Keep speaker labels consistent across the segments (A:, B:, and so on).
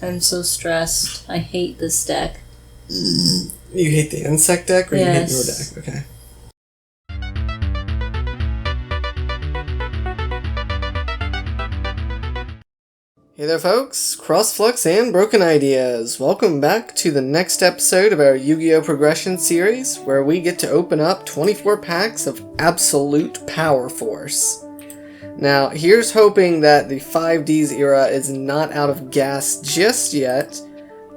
A: I'm so stressed. I hate this deck.
B: You hate the insect deck, or
A: yes.
B: You hate your deck? Okay. Hey there folks, CrossFlux and BrokenIdeas. Welcome back to the next episode of our Yu-Gi-Oh! Progression series, where we get to open up 24 packs of absolute Powerforce. Now, here's hoping that the 5Ds era is not out of gas just yet,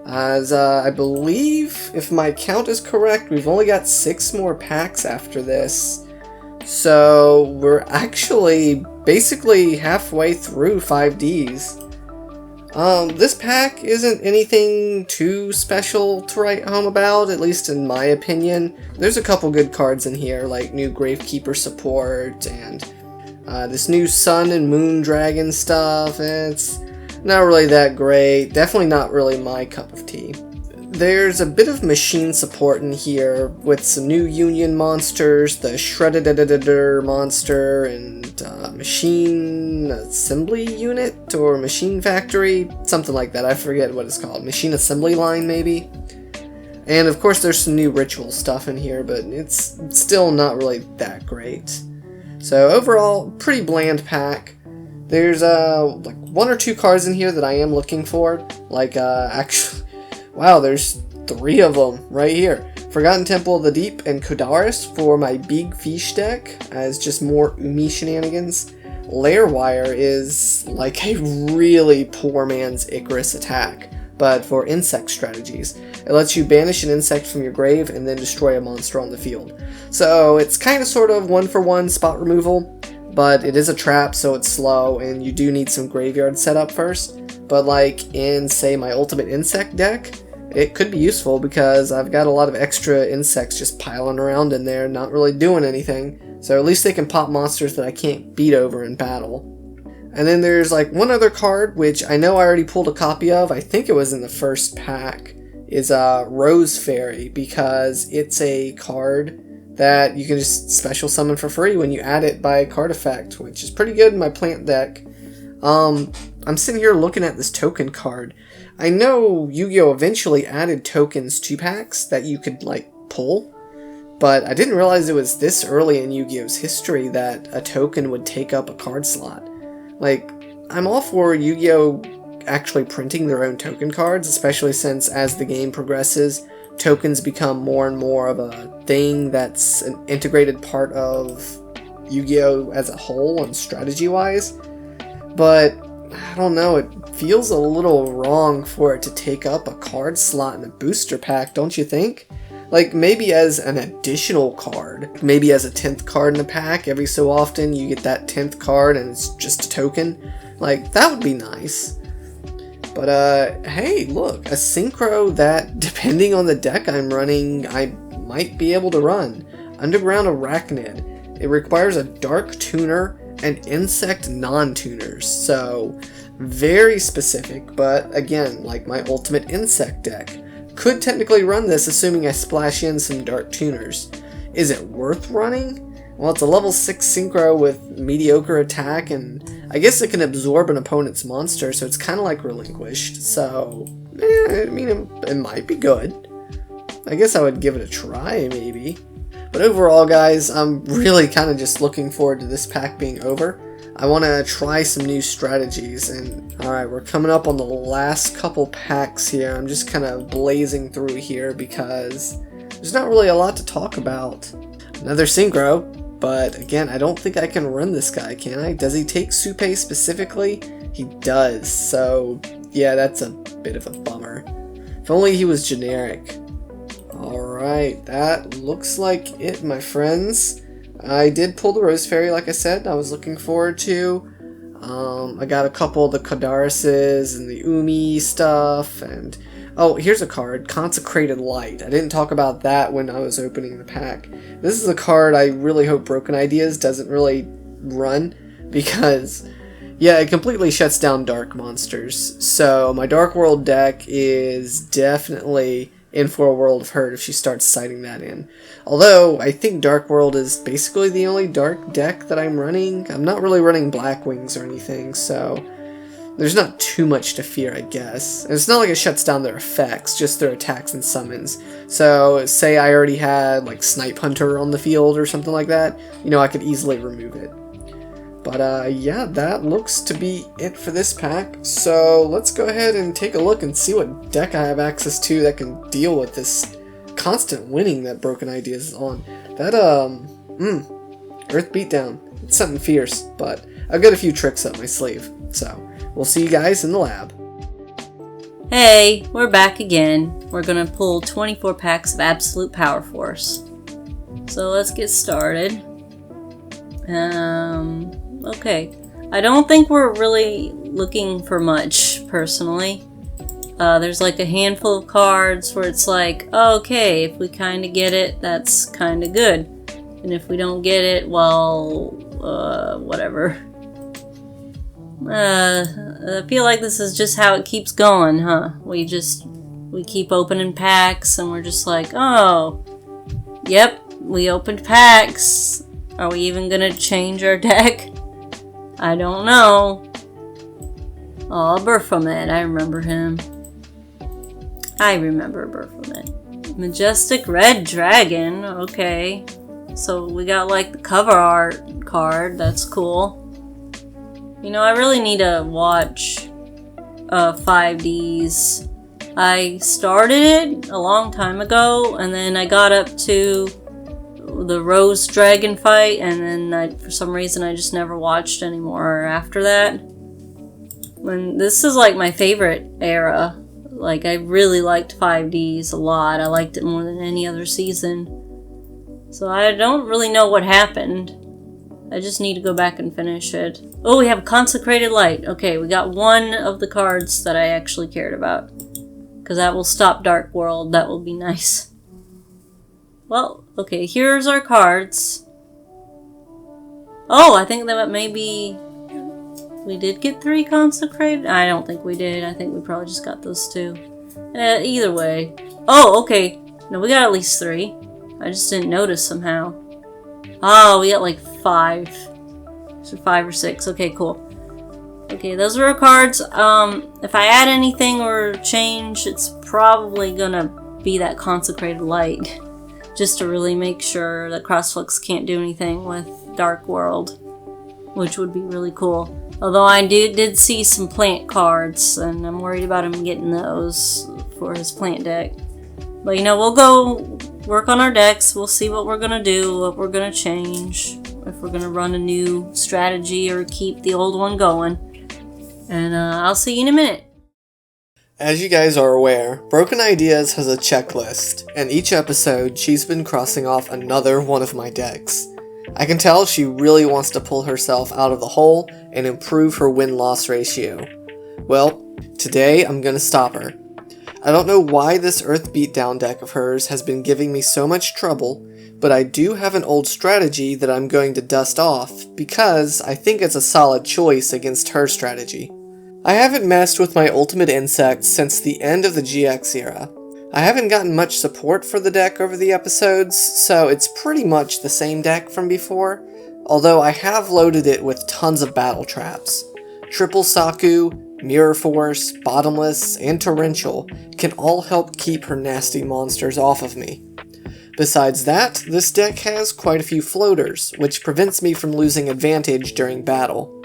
B: as I believe, if my count is correct, we've only got 6 more packs after this. So, we're actually basically halfway through 5Ds. This pack isn't anything too special to write home about, at least in my opinion. There's a couple good cards in here, like new Gravekeeper support, and this new Sun and Moon Dragon stuff. It's not really that great, definitely not really my cup of tea. There's a bit of machine support in here, with some new Union monsters, the Shredded monster, and Machine Assembly Unit, or Machine Factory, something like that, I forget what it's called, Machine Assembly Line maybe? And of course there's some new Ritual stuff in here, but it's still not really that great. So overall, pretty bland pack. There's like 1 or 2 cards in here that I am looking for, like actually, wow, there's 3 of them right here. Forgotten Temple of the Deep and Kodaris for my Big Fish deck, as just more Umi shenanigans. Lair Wire is like a really poor man's Icarus attack, but for insect strategies. It lets you banish an insect from your grave and then destroy a monster on the field. So it's kind of sort of 1-for-1 spot removal, but it is a trap, so it's slow, and you do need some graveyard setup first. But like in, say, my Ultimate Insect deck, it could be useful because I've got a lot of extra insects just piling around in there, not really doing anything. So at least they can pop monsters that I can't beat over in battle. And then there's like one other card, which I know I already pulled a copy of, I think it was in the first pack, is Rose Fairy, because it's a card that you can just special summon for free when you add it by card effect, which is pretty good in my plant deck. I'm sitting here looking at this token card. I know Yu-Gi-Oh! Eventually added tokens to packs that you could, like, pull, but I didn't realize it was this early in Yu-Gi-Oh's history that a token would take up a card slot. Like, I'm all for Yu-Gi-Oh! Actually printing their own token cards, especially since as the game progresses, tokens become more and more of a thing that's an integrated part of Yu-Gi-Oh! As a whole and strategy-wise. But I don't know, it feels a little wrong for it to take up a card slot in a booster pack, don't you think? Like, maybe as an additional card, maybe as a 10th card in a pack, every so often you get that 10th card and it's just a token. Like, that would be nice. But, hey, look, a synchro that, depending on the deck I'm running, I might be able to run. Underground Arachnid. It requires a Dark Tuner and Insect non-tuners, so very specific, but again, like my Ultimate Insect deck. Could technically run this assuming I splash in some Dark Tuners. Is it worth running? Well, it's a level 6 synchro with mediocre attack, and I guess it can absorb an opponent's monster, so it's kind of like Relinquished, so I mean, it might be good. I guess I would give it a try, maybe. But overall, guys, I'm really kind of just looking forward to this pack being over. I want to try some new strategies, and alright, we're coming up on the last couple packs here. I'm just kind of blazing through here because there's not really a lot to talk about. Another synchro, but again, I don't think I can run this guy, can I? Does he take Supe specifically? He does, so yeah, that's a bit of a bummer. If only he was generic. Alright, that looks like it, my friends. I did pull the Rose Fairy, like I said, I was looking forward to. I got a couple of the Kodarises and the Umi stuff, and oh, here's a card, Consecrated Light. I didn't talk about that when I was opening the pack. This is a card I really hope BrokenIdeas doesn't really run, because yeah, it completely shuts down dark monsters. So my Dark World deck is definitely in for a world of hurt if she starts citing that in. Although, I think Dark World is basically the only dark deck that I'm running. I'm not really running Black Wings or anything, so there's not too much to fear, I guess. And it's not like it shuts down their effects, just their attacks and summons. So, say I already had, like, Snipe Hunter on the field or something like that, you know, I could easily remove it. But, yeah, that looks to be it for this pack. So, let's go ahead and take a look and see what deck I have access to that can deal with this constant winning that Broken Ideas is on. That, Earth Beatdown. It's something fierce, but I've got a few tricks up my sleeve. So, we'll see you guys in the lab.
A: Hey, we're back again. We're gonna pull 24 packs of Absolute Powerforce. So let's get started. Okay. I don't think we're really looking for much, personally. There's like a handful of cards where it's like, oh, okay, if we kinda get it, that's kinda good. And if we don't get it, well, whatever. I feel like this is just how it keeps going, huh? We keep opening packs and we're just like, oh, yep, we opened packs. Are we even gonna change our deck? I don't know. Oh, Baphomet, I remember him. I remember Baphomet. Majestic Red Dragon, okay. So we got like the cover art card, that's cool. You know, I really need to watch 5Ds. I started it a long time ago, and then I got up to the Rose Dragon fight, and then for some reason I just never watched anymore after that. This is like my favorite era. Like, I really liked 5Ds a lot. I liked it more than any other season. So I don't really know what happened. I just need to go back and finish it. Oh, we have Consecrated Light. Okay, we got one of the cards that I actually cared about. Because that will stop Dark World. That will be nice. Well, okay, here's our cards. Oh, I think that maybe we did get 3 Consecrated. I don't think we did. I think we probably just got those 2. Either way. Oh, okay. No, we got at least 3. I just didn't notice somehow. Oh, we got like 5. So 5 or 6. Okay, cool. Okay, those are our cards. If I add anything or change, it's probably gonna be that Consecrated Light. Just to really make sure that CrossFlux can't do anything with Dark World. Which would be really cool. Although I did see some plant cards, and I'm worried about him getting those for his plant deck. But you know, we'll go work on our decks. We'll see what we're gonna do, what we're gonna change, if we're gonna run a new strategy or keep the old one going. And I'll see you in a minute.
B: As you guys are aware, Broken Ideas has a checklist, and each episode she's been crossing off another one of my decks. I can tell she really wants to pull herself out of the hole and improve her win-loss ratio. Well, today I'm gonna stop her. I don't know why this Earth Beatdown deck of hers has been giving me so much trouble, but I do have an old strategy that I'm going to dust off because I think it's a solid choice against her strategy. I haven't messed with my Ultimate Insects since the end of the GX era. I haven't gotten much support for the deck over the episodes, so it's pretty much the same deck from before, although I have loaded it with tons of battle traps. Triple Saku, Mirror Force, Bottomless, and Torrential can all help keep her nasty monsters off of me. Besides that, this deck has quite a few floaters, which prevents me from losing advantage during battle.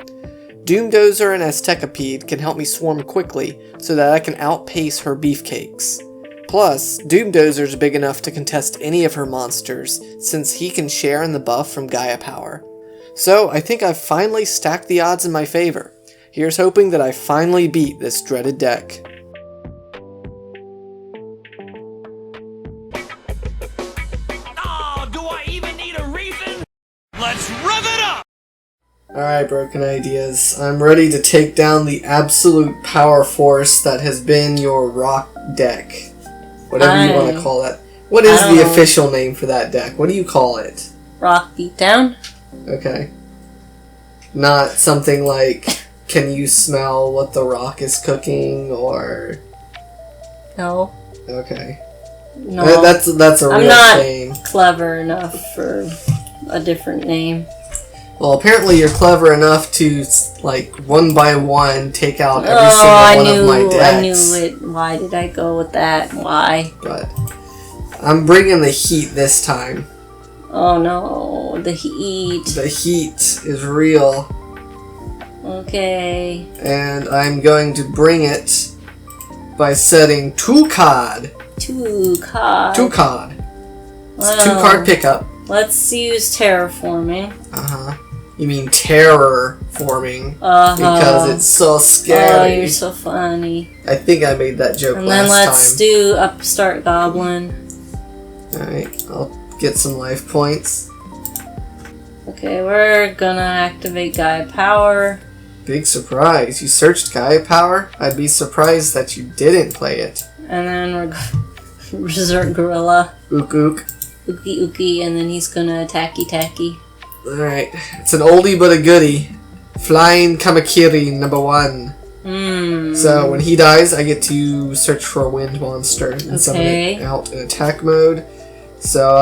B: Doomdozer and Aztecapede can help me swarm quickly so that I can outpace her beefcakes. Plus, Doomdozer's big enough to contest any of her monsters, since he can share in the buff from Gaia Power. So, I think I've finally stacked the odds in my favor. Here's hoping that I finally beat this dreaded deck.
C: Oh, do I even need a reason? Let's rev it up!
B: Alright, Broken Ideas, I'm ready to take down the absolute power force that has been your rock deck. Whatever you want to call that. What is the official name for that deck? What do you call it?
A: Rock Beatdown?
B: Okay. Not something like, can you smell what the rock is cooking, or...
A: No.
B: Okay.
A: No.
B: That's a real thing.
A: I'm not clever enough for a different name.
B: Well, apparently you're clever enough to, like, one by one take out every single one of my decks.
A: I knew it. Why did I go with that? Why?
B: But I'm bringing the heat this time.
A: Oh no, the heat.
B: The heat is real.
A: Okay.
B: And I'm going to bring it by setting 2 card.
A: 2 card.
B: 2 card. It's a 2 card pickup.
A: Let's use terraforming.
B: You mean terror forming. Because it's so scary.
A: Oh, you're so funny.
B: I think I made that joke
A: and
B: last time.
A: then let's do Upstart Goblin.
B: Alright, I'll get some life points.
A: Okay, we're gonna activate Gaia Power.
B: Big surprise. You searched Gaia Power? I'd be surprised that you didn't play it.
A: And then we're Berserk Gorilla.
B: Ook ook.
A: Ookie ookie, and then he's gonna attacky tacky.
B: Alright, it's an oldie but a goodie. Flying Kamakiri #1. So when he dies, I get to search for a wind monster and summon it out in attack mode. So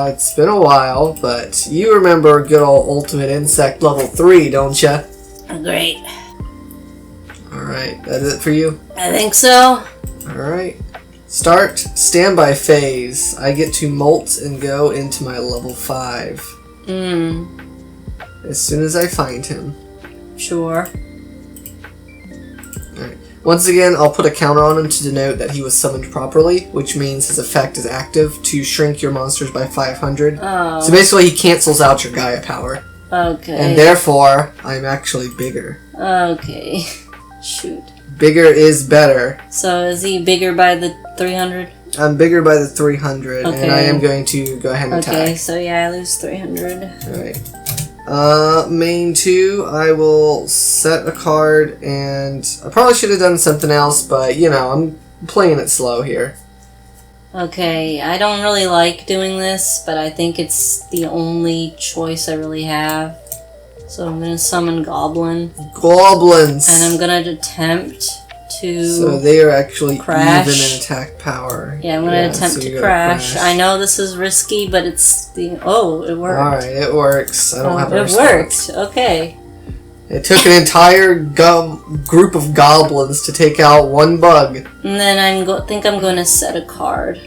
B: it's been a while, but you remember good old Ultimate Insect level 3, don't ya?
A: Great.
B: Alright, that's it for you?
A: I think so.
B: Alright. Start standby phase. I get to molt and go into my level 5. As soon as I find him.
A: Sure.
B: Alright. Once again, I'll put a counter on him to denote that he was summoned properly, which means his effect is active to shrink your monsters by 500.
A: Oh.
B: So basically he cancels out your Gaia power.
A: Okay.
B: And therefore, I'm actually bigger.
A: Okay. Shoot.
B: Bigger is better.
A: So is he bigger by the 300?
B: I'm bigger by the 300,
A: okay.
B: and I am going to go ahead and attack.
A: Okay, so yeah, I lose 300.
B: Alright. Main 2, I will set a card, and I probably should have done something else, but, you know, I'm playing it slow here.
A: Okay, I don't really like doing this, but I think it's the only choice I really have. So I'm gonna summon Goblin.
B: Goblins!
A: And I'm gonna attempt to
B: So they are actually
A: crash.
B: even in attack power.
A: Yeah, I'm gonna attempt to crash. I know this is risky, but it's the... Oh, it worked.
B: Alright, it works. I don't have a
A: response. It worked. Okay.
B: It took an entire group of goblins to take out one bug.
A: And then I think I'm gonna set a card.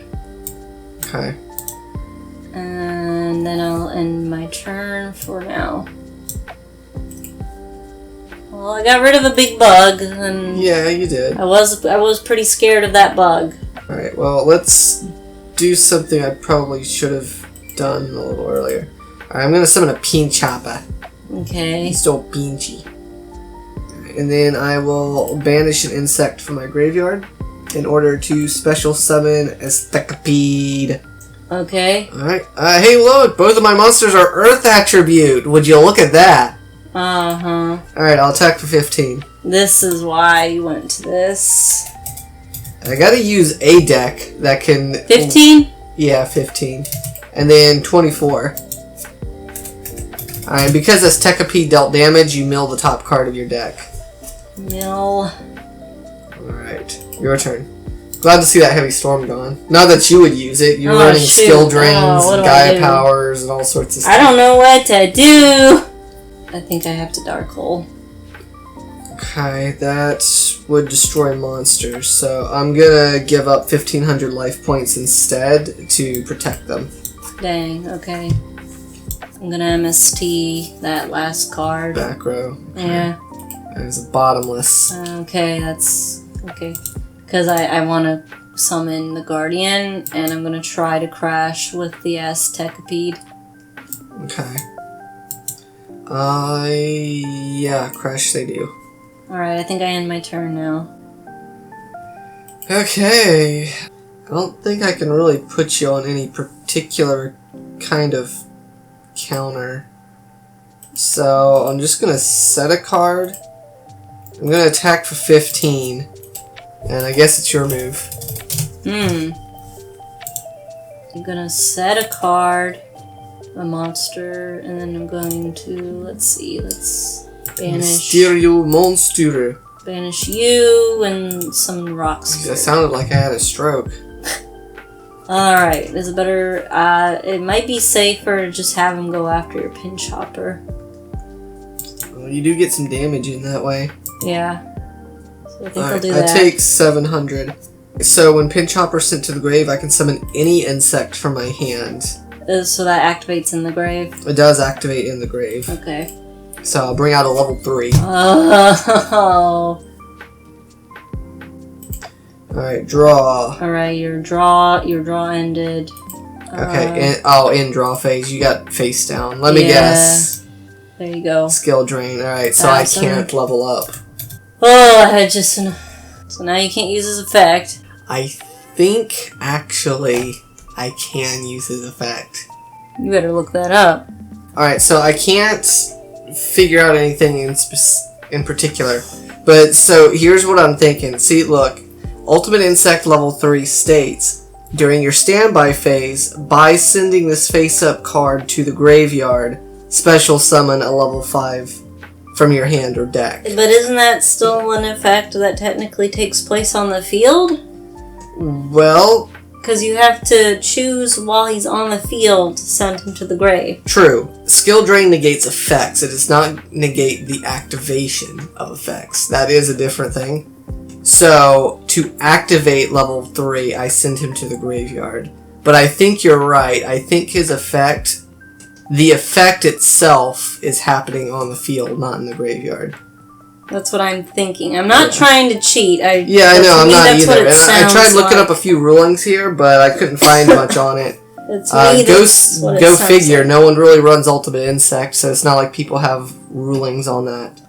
B: Okay.
A: And then I'll end my turn for now. Well, I got rid of a big bug, and
B: yeah, you did.
A: I was pretty scared of that bug.
B: All right, well, let's do something I probably should have done a little earlier. All right, I'm gonna summon a Pinchapa.
A: Okay.
B: He's still Pinchy. And then I will banish an insect from my graveyard in order to special summon a Stekapede.
A: Okay.
B: All right. Hey, look, both of my monsters are Earth attribute. Would you look at that?
A: Uh-huh.
B: Alright, I'll attack for 15.
A: This is why you went to this.
B: I gotta use a deck that can...
A: 15?
B: Yeah, 15. And then 24. Alright, because Stekapede dealt damage, you mill the top card of your deck.
A: Mill.
B: Alright, your turn. Glad to see that heavy storm gone. Not that you would use it. You're running
A: shoot.
B: skill drains and Gaia
A: do?
B: powers and all sorts of stuff.
A: I don't know what to do. I think I have to Dark Hole.
B: Okay, that would destroy monsters, so I'm gonna give up 1,500 life points instead to protect them.
A: Dang, okay. I'm gonna MST that last card.
B: Back row. Okay.
A: Yeah.
B: That is a bottomless.
A: Okay, that's... Okay. Because I want to summon the Guardian, and I'm gonna try to crash with the Stekapede.
B: Okay. Yeah, crash they do.
A: Alright, I think I end my turn now.
B: Okay. I don't think I can really put you on any particular kind of counter. So, I'm just gonna set a card. I'm gonna attack for 15. And I guess it's your move.
A: I'm gonna set a card, a monster, and then I'm going to, let's banish.
B: Mysterio Monster.
A: Banish you and some rocks.
B: That sounded like I had a stroke.
A: Alright, is it better? It might be safer to just have him go after your Pinchhopper.
B: You do get some damage in that way.
A: Yeah. So I think I'll
B: Alright,
A: do
B: I
A: that.
B: take 700. So when Pinch Hopper's sent to the grave, I can summon any insect from my hand.
A: So that activates in the grave.
B: It does activate in the grave.
A: Okay.
B: So I'll bring out a level 3.
A: Oh.
B: Alright, draw.
A: Alright, your draw ended.
B: Okay, in draw phase. You got face down. Let me
A: Yeah.
B: guess.
A: There you go.
B: Skill drain. Alright, so I can't level up.
A: Oh, I had just... So now you can't use his effect.
B: I think, actually, I can use his effect.
A: You better look that up.
B: Alright, so I can't figure out anything in particular. But, so, here's what I'm thinking. See, look. Ultimate Insect level 3 states, during your standby phase, by sending this face-up card to the graveyard, special summon a level 5 from your hand or deck.
A: But isn't that still an effect that technically takes place on the field?
B: Well...
A: Because you have to choose while he's on the field to send him to the grave.
B: True. Skill drain negates effects. It does not negate the activation of effects. That is a different thing. So, to activate level 3, I send him to the graveyard. But I think you're right. I think his effect... The effect itself is happening on the field, not in the graveyard.
A: That's what I'm thinking. I'm not trying to cheat.
B: I know, I'm not
A: that's
B: either.
A: What it
B: And I tried looking
A: like.
B: up a few rulings here, but I couldn't find much on it.
A: It's me, that's what it
B: Go
A: sounds
B: figure.
A: like.
B: No one really runs Ultimate Insect, so it's not like people have rulings on that.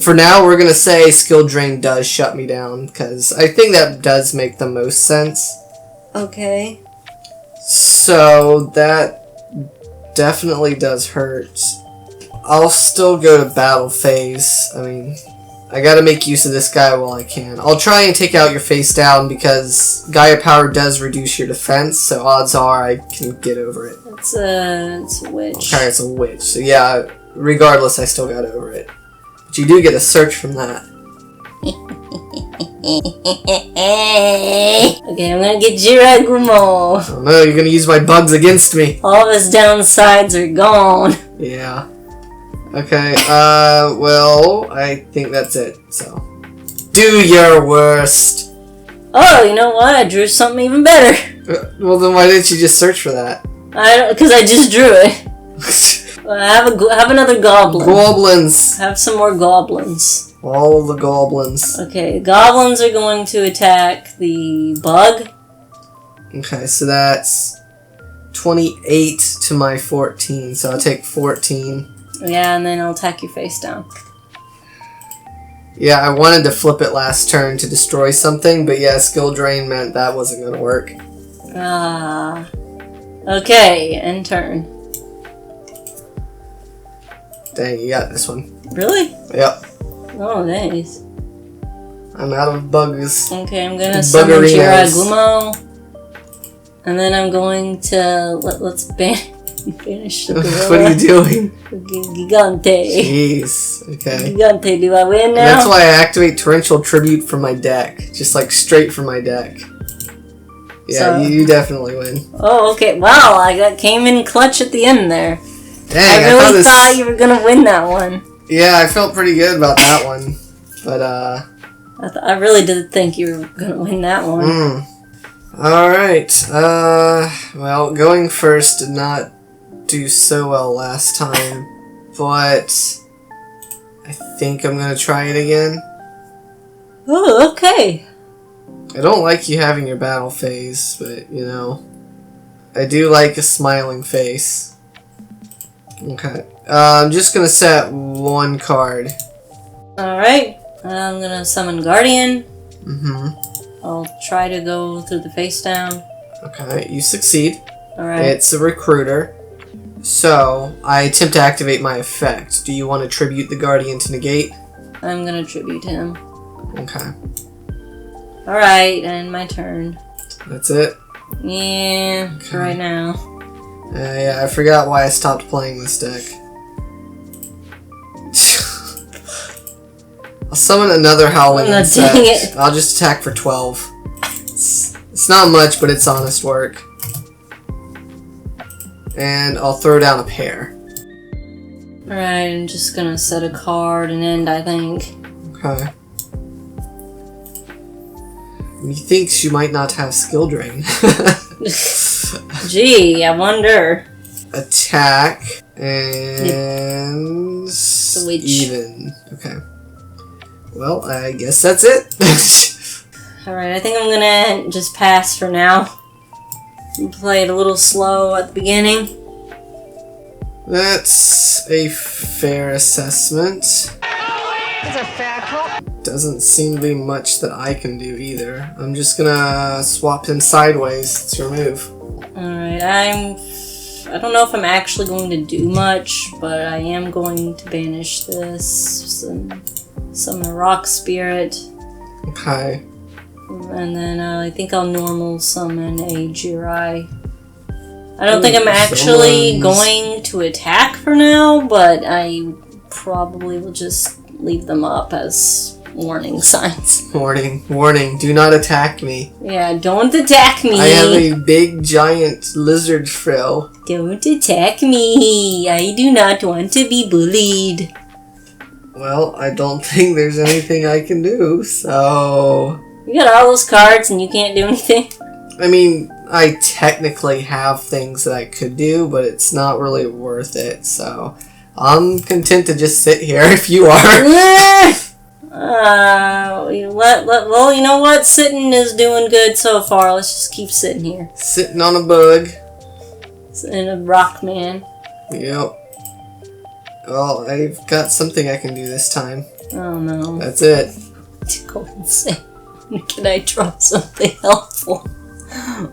B: For now, we're going to say Skill Drain does shut me down, because I think that does make the most sense.
A: Okay.
B: So, that definitely does hurt. I'll still go to battle phase. I mean, I gotta make use of this guy while I can. I'll try and take out your face down because Gaia Power does reduce your defense, so odds are I can get over it.
A: It's a witch.
B: Okay, it's a witch. So yeah, regardless, I still got over it. But you do get a search from that.
A: Okay, I'm gonna get Jiragumo.
B: Oh no, you're gonna use my bugs against me.
A: All of his downsides are gone.
B: Yeah. Okay, well, I think that's it, so. Do your worst!
A: Oh, you know what? I drew something even better.
B: Well, then why didn't you just search for that?
A: Because I just drew it. Have another goblin.
B: Goblins!
A: Have some more goblins.
B: All the goblins.
A: Okay, goblins are going to attack the bug.
B: Okay, so that's 28 to my 14, so I'll take 14.
A: Yeah, and then I'll attack you face down.
B: Yeah, I wanted to flip it last turn to destroy something, but yeah, skill drain meant that wasn't gonna work.
A: Ah. Okay, end turn.
B: Dang, you got this one.
A: Really?
B: Yep.
A: Oh, nice.
B: I'm out of bugs.
A: Okay, I'm gonna summon Jiragumo. And then I'm going to... Let's banish the gorilla.
B: What are you doing?
A: Gigante.
B: Jeez. Okay.
A: Gigante, do I win now?
B: And that's why I activate Torrential Tribute from my deck. Just like straight from my deck. Yeah,
A: So-
B: you definitely win.
A: Oh, okay. Wow, I came in clutch at the end there.
B: Dang,
A: I really
B: thought
A: thought you were gonna win that one.
B: Yeah, I felt pretty good about that one. But,
A: I really did think you were gonna win that one.
B: Alright. Well, going first did not do so well last time. But I think I'm gonna try it again.
A: Oh, okay.
B: I don't like you having your battle phase, but, you know. I do like a smiling face. Okay. I'm just gonna set one card.
A: Alright. I'm gonna summon Guardian.
B: Mm-hmm.
A: I'll try to go through the face down.
B: Okay, you succeed.
A: Alright.
B: It's a recruiter. So, I attempt to activate my effect. Do you want to tribute the Guardian to negate?
A: I'm gonna tribute him.
B: Okay.
A: Alright, and my turn.
B: That's it?
A: Yeah, for right now.
B: Yeah, I forgot why I stopped playing this deck. I'll summon another Howling
A: No,
B: Insect.
A: dang it.
B: I'll just attack for 12. It's not much, but it's honest work. And I'll throw down a pair.
A: Alright, I'm just gonna set a card and end, I think.
B: Okay. Methinks you might not have skill drain.
A: Gee, I wonder.
B: Attack and
A: Switch.
B: even. Okay. Well, I guess that's it.
A: Alright, I think I'm gonna just pass for now. Play it a little slow at the beginning.
B: That's a fair assessment.
D: It's a fair call.
B: Doesn't seem to be much that I can do either. I'm just gonna swap him sideways. It's your move.
A: Alright, I don't know if I'm actually going to do much, but I am going to banish this and summon a rock spirit.
B: Okay.
A: And then I think I'll normal summon a Jirai. I don't think I'm actually going to attack for now, but I probably will just leave them up as warning signs.
B: Warning, warning, do not attack me.
A: Yeah, don't attack me.
B: I have a big giant lizard frill.
A: Don't attack me. I do not want to be bullied.
B: Well, I don't think there's anything I can do, so...
A: You got all those cards and you can't do anything?
B: I mean, I technically have things that I could do, but it's not really worth it, so... I'm content to just sit here if you are.
A: Well, you know what? Sitting is doing good so far. Let's just keep sitting here.
B: Sitting on a bug.
A: Sitting a rock man.
B: Yep. Well, I've got something I can do this time.
A: Oh no.
B: That's it.
A: Go insane. Can I draw something helpful?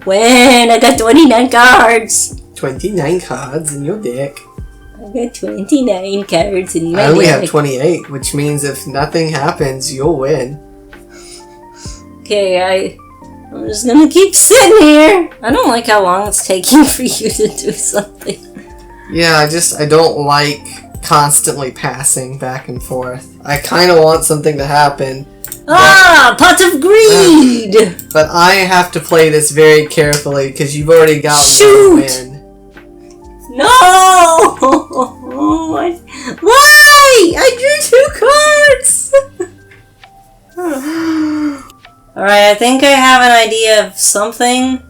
A: When? I got 29 cards!
B: 29 cards in your deck.
A: I got 29 cards in my deck.
B: I only have 28, which means if nothing happens, you'll win.
A: Okay, I'm just gonna keep sitting here. I don't like how long it's taking for you to do something.
B: Yeah, I don't like constantly passing back and forth. I kind of want something to happen.
A: Pot of greed!
B: But I have to play this very carefully because you've already got
A: Shoot!
B: one win.
A: No! Why? I drew 2 cards! Alright, I think I have an idea of something.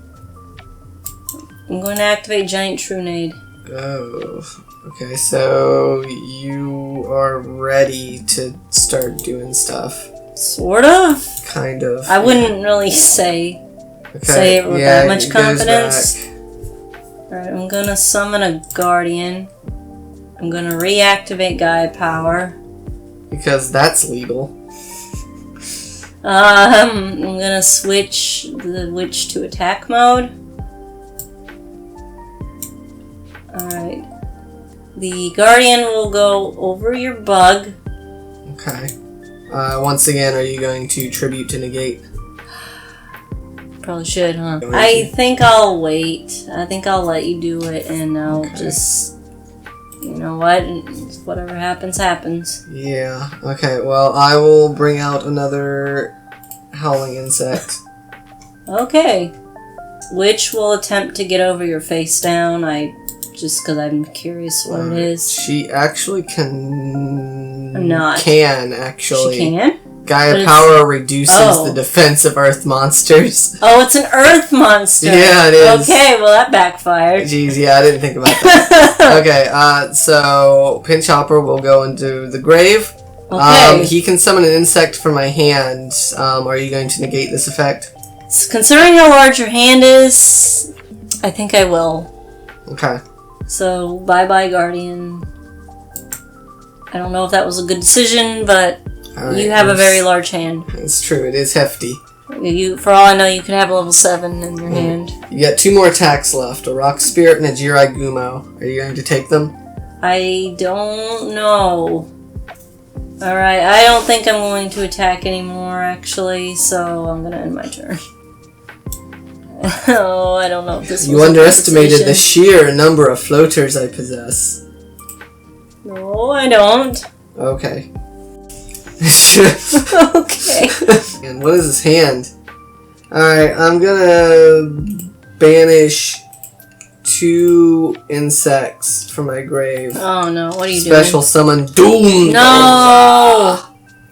A: I'm going to activate Giant Trunade.
B: Oh, okay, so you are ready to start doing stuff.
A: Sort of?
B: Kind of.
A: I wouldn't really say it with that much confidence. Alright, I'm gonna summon a Guardian. I'm gonna reactivate Gaia Power.
B: Because that's legal.
A: I'm gonna switch the Witch to attack mode. Alright. The Guardian will go over your bug.
B: Okay. Once again, are you going to tribute to negate?
A: Probably should, huh? I think I'll wait. I think I'll let you do it, and I'll just... You know what? Whatever happens, happens.
B: Yeah. Okay, well, I will bring out another howling insect.
A: Okay. Which will attempt to get over your face down. Just because I'm curious what it is.
B: She actually can...
A: I'm not.
B: Can, actually.
A: She can?
B: Gaia Power reduces the defense of Earth monsters.
A: Oh, it's an Earth monster!
B: Yeah, it is.
A: Okay, well that backfired.
B: Jeez, yeah, I didn't think about that. Okay, so Pinch Hopper will go into the grave.
A: Okay.
B: He can summon an insect from my hand. Are you going to negate this effect?
A: So considering how large your hand is, I think I will.
B: Okay.
A: So, bye-bye, Guardian. I don't know if that was a good decision, but you have a very large hand.
B: It's true, it is hefty.
A: For all I know, you could have a level 7 in your hand.
B: You got 2 more attacks left, a Rock Spirit and a Jirai Gumo. Are you going to take them?
A: I don't know. Alright, I don't think I'm going to attack anymore, actually, so I'm going to end my turn. Oh, I don't know if this was
B: You underestimated the sheer number of floaters I possess.
A: No, I don't.
B: Okay.
A: Okay.
B: And what is his hand? Alright, I'm gonna banish 2 insects from my grave.
A: Oh no, what are you
B: Special
A: doing?
B: summon Doom.
A: No!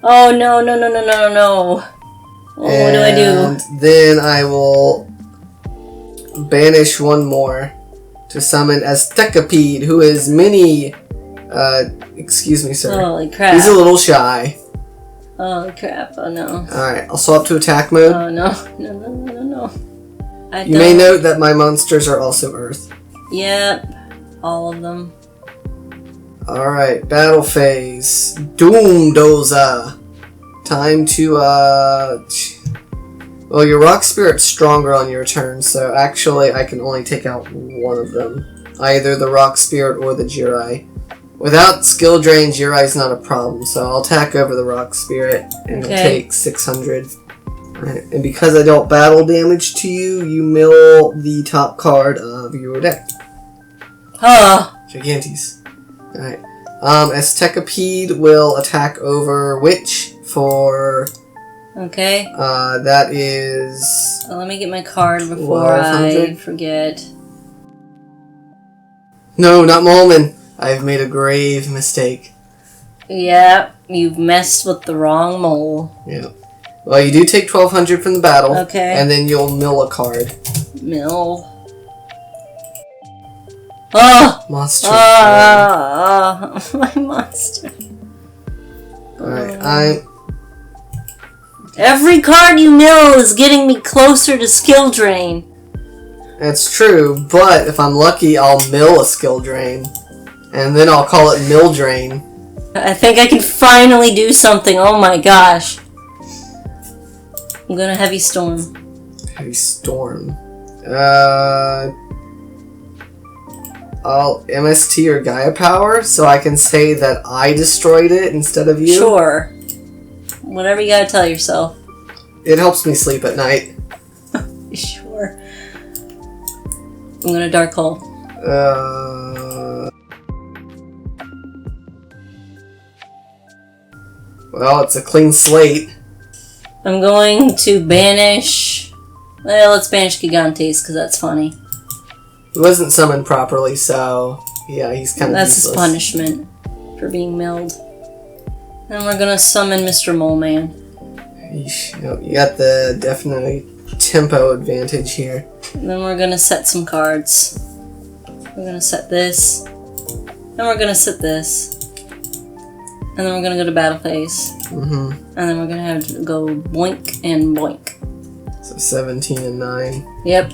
A: Oh no, no, no, no, no, no. What do I do?
B: And then I will banish one more to summon Aztecapede, who is mini. Excuse me, sir.
A: Holy crap.
B: He's a little shy.
A: Holy crap, oh no.
B: Alright, I'll swap to attack mode.
A: Oh no, no, no, no, no, no.
B: You may note that my monsters are also Earth.
A: Yep, all of them.
B: Alright, battle phase. Doom Doza. Time to, well, your rock spirit's stronger on your turn, so actually I can only take out one of them. Either the rock spirit or the Jirai. Without skill drain, Jirai's not a problem, so I'll attack over the rock spirit and it'll take 600. Alright, and because I dealt battle damage to you, you mill the top card of your deck.
A: Huh.
B: Gigantes. Alright. Aztecapede will attack over Witch for...
A: Okay.
B: That is...
A: Let me get my card before I forget.
B: No, not Molman. I've made a grave mistake.
A: Yeah, you've messed with the wrong mole.
B: Yeah. Well, you do take 1,200 from the battle.
A: Okay.
B: And then you'll mill a card.
A: Mill. Oh!
B: Monster.
A: My monster.
B: Alright,
A: Every card you mill is getting me closer to skill drain.
B: That's true, but if I'm lucky, I'll mill a skill drain. And then I'll call it mill drain.
A: I think I can finally do something. Oh my gosh. I'm gonna heavy storm.
B: Heavy storm. I'll MST or Gaia Power so I can say that I destroyed it instead of you.
A: Sure. Whatever you gotta tell yourself.
B: It helps me sleep at night.
A: Sure. I'm gonna dark hole.
B: Well, it's a clean slate.
A: I'm going to banish... Well, let's banish Gigantes, because that's funny.
B: He wasn't summoned properly, so... Yeah, he's kind of
A: That's
B: useless.
A: his punishment for being milled. And we're gonna summon Mr. Mole Man.
B: Yeesh, you got the definitely tempo advantage here.
A: And then we're gonna set some cards. We're gonna set this. Then we're gonna set this. And then we're gonna go to battle phase.
B: Mm-hmm.
A: And then we're gonna have to go boink and boink.
B: So 17 and 9.
A: Yep.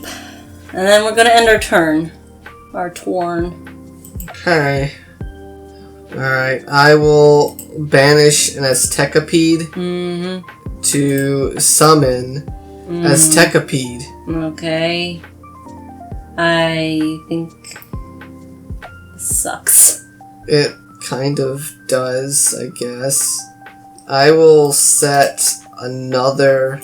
A: And then we're gonna end our turn. Our turn.
B: Okay. Alright, I will banish an Aztecapede to summon Aztecapede.
A: Okay. I think this sucks.
B: It kind of does, I guess. I will set another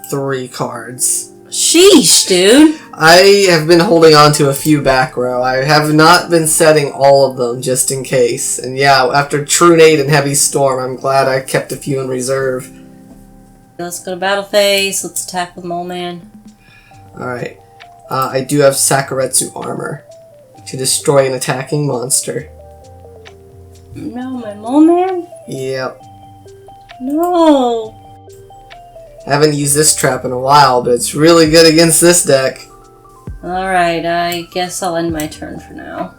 B: 3 cards.
A: Sheesh, dude.
B: I have been holding on to a few back row. I have not been setting all of them just in case. And yeah, after Trunade and Heavy Storm, I'm glad I kept a few in reserve.
A: Let's go to battle phase. Let's attack with Mole Man.
B: Alright. I do have Sakuretsu armor to destroy an attacking monster.
A: No, my Mole Man?
B: Yep.
A: No.
B: I haven't used this trap in a while, but it's really good against this deck.
A: Alright, I guess I'll end my turn for now.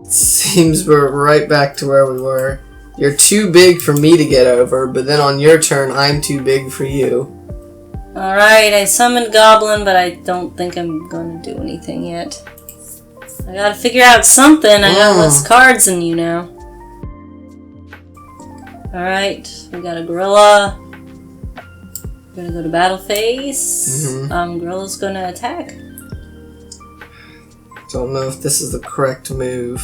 B: Seems we're right back to where we were. You're too big for me to get over, but then on your turn, I'm too big for you.
A: Alright, I summoned Goblin, but I don't think I'm gonna do anything yet. I gotta figure out something. I got less cards than you now. Alright, we got a Gorilla. We're gonna go to battle phase. Gorilla's gonna attack.
B: Don't know if this is the correct move,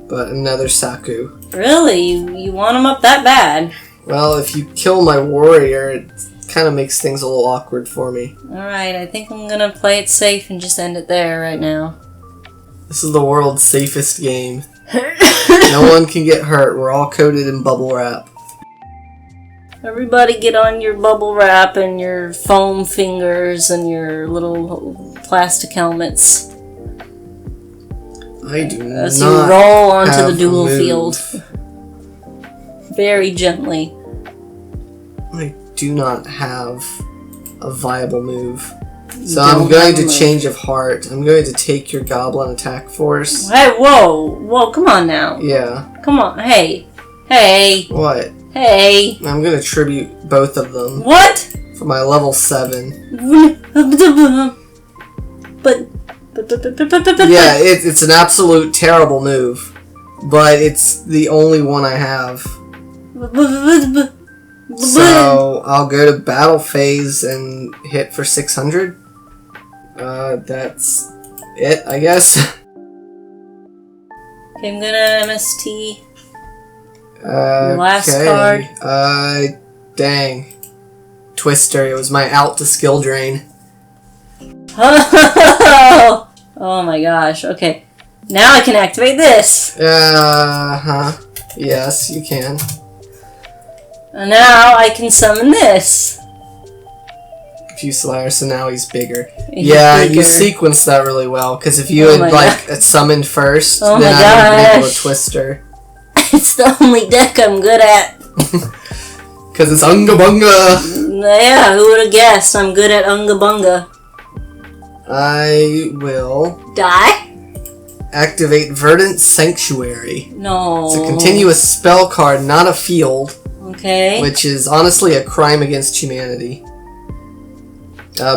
B: but another Saku.
A: Really? You want him up that bad?
B: Well, if you kill my warrior, it kind of makes things a little awkward for me.
A: Alright, I think I'm gonna play it safe and just end it there right now.
B: This is the world's safest game. No one can get hurt. We're all coated in bubble wrap.
A: Everybody get on your bubble wrap and your foam fingers and your little plastic helmets.
B: I do
A: As
B: not
A: you roll onto
B: have
A: the duel
B: a move.
A: field. Very gently.
B: I do not have a viable move. So
A: don't
B: I'm going
A: have a
B: to
A: move.
B: change of heart. I'm going to take your goblin attack force.
A: Hey, whoa, come on now.
B: Yeah.
A: Come on, hey.
B: What?
A: Hey.
B: I'm going to tribute both of them
A: What?
B: for my level 7.
A: But.
B: Yeah, it's an absolute terrible move. But it's the only one I have. So I'll go to battle phase and hit for 600. That's it, I guess.
A: Okay, I'm gonna MST. Your last card.
B: Dang. Twister, it was my out to skill drain.
A: Oh my gosh, okay. Now I can activate this.
B: Yes, you can.
A: And now I can summon this.
B: Fusilier, so now he's bigger.
A: He's
B: Yeah, you
A: bigger.
B: sequenced that really well, because if you
A: Oh
B: had,
A: my
B: like, summoned first,
A: Oh
B: then
A: my
B: I would have been able
A: gosh.
B: to Twister.
A: It's the only deck I'm good at.
B: Because it's Unga Bunga!
A: Yeah, who would have guessed I'm good at Unga Bunga?
B: I will
A: Die?
B: activate Verdant Sanctuary.
A: No.
B: It's a continuous spell card, not a field,
A: Okay.
B: which is honestly a crime against humanity.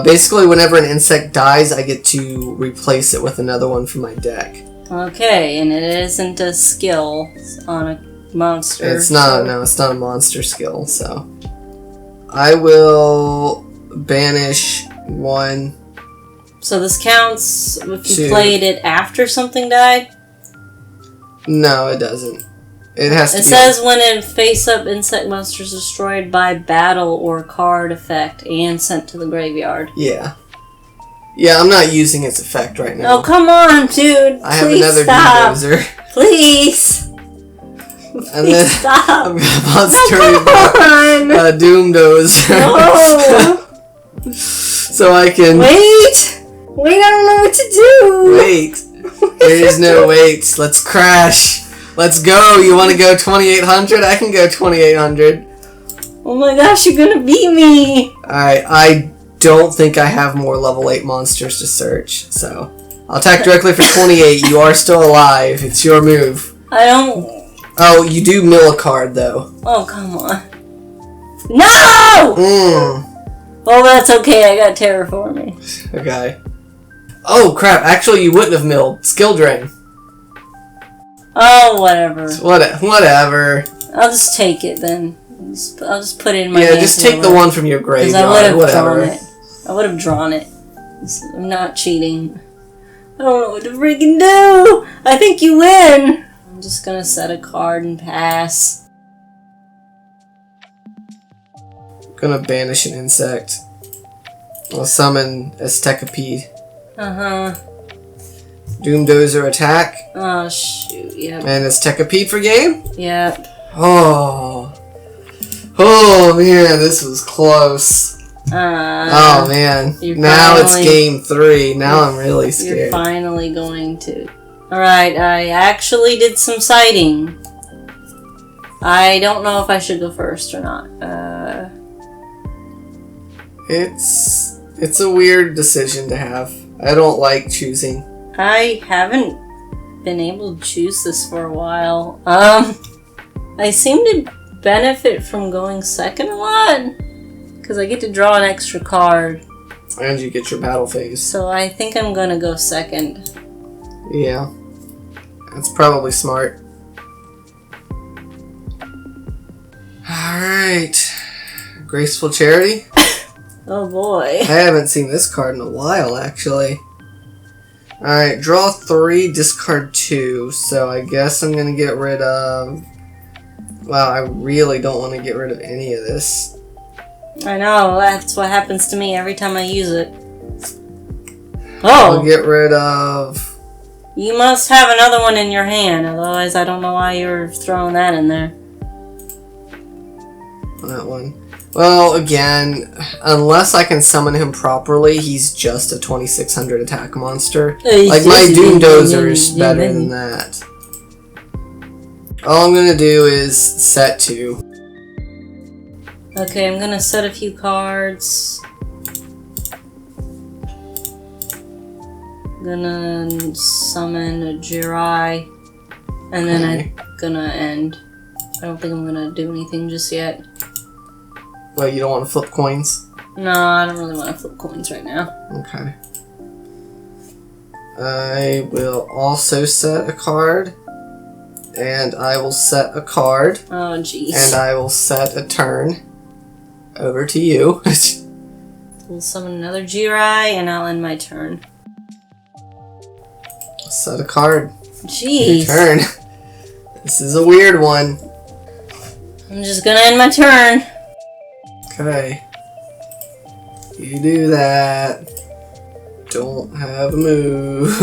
B: Basically, whenever an insect dies, I get to replace it with another one from my deck.
A: Okay, and it isn't a skill on a monster.
B: It's not, no, it's not a monster skill, so. I will banish one.
A: So this counts if you
B: Two.
A: played it after something died?
B: No, it doesn't. It has to
A: It
B: be.
A: says when a face-up insect monster is destroyed by battle or card effect and sent to the graveyard.
B: Yeah. Yeah, I'm not using its effect right now.
A: Oh, come on, dude.
B: I have
A: Please
B: another
A: stop.
B: Doomdozer.
A: Please.
B: And
A: Please
B: then
A: stop.
B: I'm gonna monster
A: Come on.
B: Doomdozer.
A: No.
B: So I can
A: Wait. Wait, I don't know what to do.
B: wait. There is no wait. Let's crash. Let's go. You want to go 2800? I can go 2800.
A: Oh my gosh, you're gonna beat me.
B: Alright, I don't think I have more level 8 monsters to search, so I'll attack directly for 28. You are still alive. It's your move.
A: I don't...
B: Oh, you do mill a card, though.
A: Oh, come on. No! Well, that's okay. I got terraforming.
B: Okay. Oh, crap. Actually, you wouldn't have milled. Skill drain.
A: Oh, whatever.
B: Whatever.
A: I'll just take it then. I'll just put it in my
B: Yeah,
A: hand
B: just take the one from your
A: because
B: graveyard.
A: I would have
B: Whatever.
A: drawn it. I would have drawn it. I'm not cheating. I don't know what to freaking do. I think you win. I'm just gonna set a card and pass.
B: Gonna banish an insect. I'll summon Aztekapede.
A: Uh-huh.
B: Doomdozer attack.
A: Oh, shoot. Yep.
B: And Aztekapede for game?
A: Yep.
B: Oh. Oh, man, this was close. Oh, man. Now it's game 3. Now I'm really
A: You're
B: scared.
A: finally going to. Alright, I actually did some sighting. I don't know if I should go first or not.
B: It's a weird decision to have. I don't like choosing.
A: I haven't been able to choose this for a while. I seem to benefit from going second a lot. Because I get to draw an extra card.
B: And you get your battle phase.
A: So I think I'm gonna go second.
B: Yeah. That's probably smart. Alright. Graceful Charity.
A: Oh boy.
B: I haven't seen this card in a while, actually. Alright, draw 3, discard 2. So I guess I'm gonna get rid of... Wow, I really don't want to get rid of any of this.
A: I know, that's what happens to me every time I use it.
B: I'll
A: Oh!
B: get rid of...
A: You must have another one in your hand, otherwise I don't know why you're throwing that in there.
B: that one. Well, again, unless I can summon him properly, he's just a 2600 attack monster. Like, my Doom Dozer is better than that. All I'm gonna do is set 2.
A: Okay, I'm gonna set a few cards. I'm gonna summon a Jirai. And then I'm gonna end. I don't think I'm gonna do anything just yet.
B: Well, you don't want to flip coins?
A: No, I don't really want to flip coins right now.
B: Okay. I will also set a card. And I will set a card.
A: Oh, jeez.
B: And I will set a turn. Over to you.
A: We'll summon another Jirai, and I'll end my turn.
B: Set a card.
A: Jeez.
B: Your turn. This is a weird one.
A: I'm just gonna end my turn.
B: Okay. You do that. Don't have a move.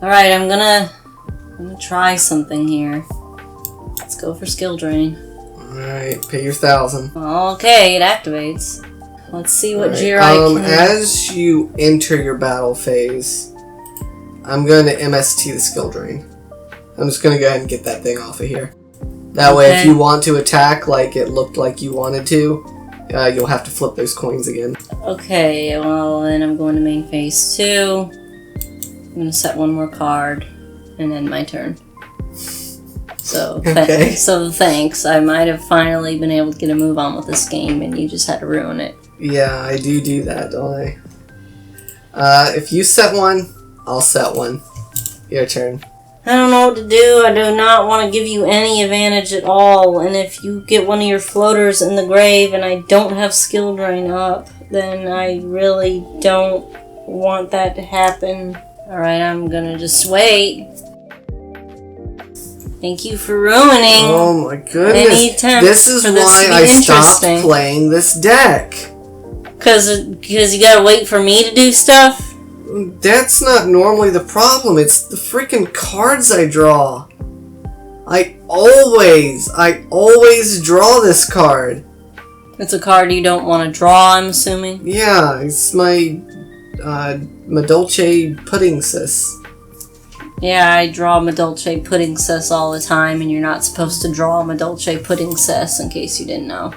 A: Alright, I'm gonna try something here. Let's go for skill drain.
B: Alright, pay your 1,000.
A: Okay, it activates. Let's see what
B: Right.
A: Jirai can...
B: As you enter your battle phase, I'm going to MST the skill drain. I'm just going to go ahead and get that thing off of here. That way, if you want to attack like it looked like you wanted to, you'll have to flip those coins again.
A: Okay, well then I'm going to main phase 2. I'm going to set one more card and end my turn. So, so thanks. I might have finally been able to get a move on with this game, and you just had to ruin it.
B: Yeah, I do that, don't I? If you set one, I'll set one. Your turn.
A: I don't know what to do. I do not want to give you any advantage at all. And if you get one of your floaters in the grave and I don't have skill drain up, then I really don't want that to happen. Alright, I'm gonna just wait. Thank you for ruining.
B: Oh my goodness.
A: Any attempt
B: this is
A: for this
B: why
A: to be
B: I stopped
A: interesting.
B: playing this deck.
A: Because you gotta wait for me to do stuff?
B: That's not normally the problem. It's the freaking cards I draw. I always draw this card.
A: It's a card you don't want to draw, I'm assuming?
B: Yeah, it's my Madolche Pudding Sis.
A: Yeah, I draw Madolche Pudding Cess all the time, and you're not supposed to draw Madolche Pudding Cess, in case you didn't know.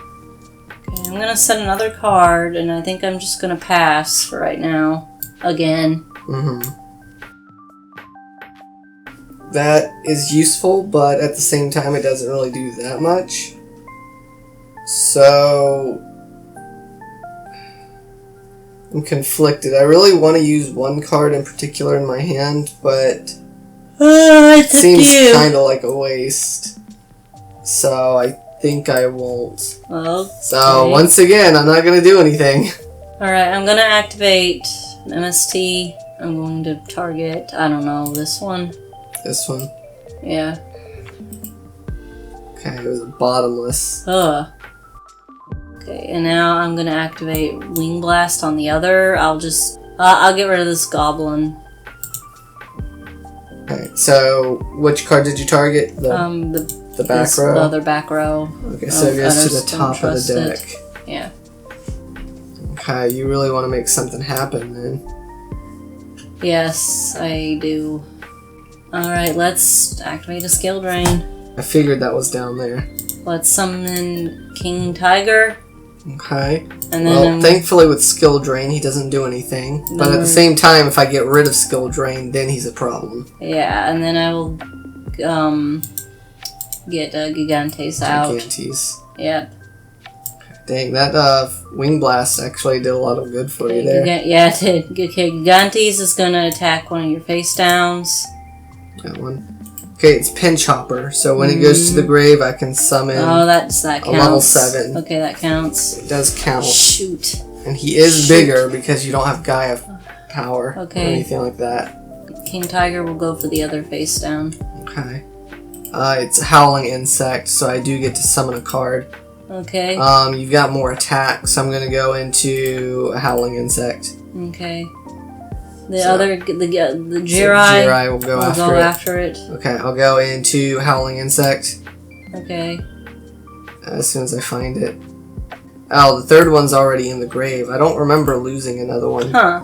A: Okay, I'm gonna set another card, and I think I'm just gonna pass for right now. Again.
B: That is useful, but at the same time it doesn't really do that much. So I'm conflicted. I really want to use one card in particular in my hand, but it seems kind of like a waste. So I think I won't.
A: Okay.
B: So once again, I'm not going to do anything.
A: Alright, I'm gonna activate MST. I'm going to target, I don't know, this one?
B: This one.
A: Yeah.
B: Okay, it was a bottomless.
A: Ugh. Okay, and now I'm gonna activate Wing Blast on the other. I'll just... I'll get rid of this goblin.
B: Okay, so which card did you target? The back row?
A: The other back row.
B: Okay, so it goes to the top of the deck.
A: Yeah.
B: Okay, you really want to make something happen then.
A: Yes, I do. Alright, let's activate a skill drain.
B: I figured that was down there.
A: Let's summon King Tiger.
B: Okay.
A: And then
B: well, thankfully with skill drain he doesn't do anything. But at the same time, if I get rid of skill drain, then he's a problem.
A: Yeah, and then I will get Gigantes out.
B: Gigantes.
A: Yep.
B: Dang, that Wing Blast actually did a lot of good for you there.
A: Yeah, it did. Okay, Gigantes is gonna attack one of your face downs.
B: That one. Okay, it's Pinch Hopper, so when it goes to the grave, I can summon
A: that counts.
B: a level 7.
A: Okay, that counts.
B: It does count.
A: Shoot.
B: And he is bigger because you don't have Gaia power or anything like that.
A: King Tiger will go for the other face down.
B: Okay. It's a Howling Insect, so I do get to summon a card.
A: Okay.
B: You've got more attack, so I'm gonna go into a Howling Insect.
A: Okay. The Jirai
B: will go after it. Okay, I'll go into Howling Insect.
A: Okay.
B: As soon as I find it. Oh, the third one's already in the grave. I don't remember losing another one.
A: Huh.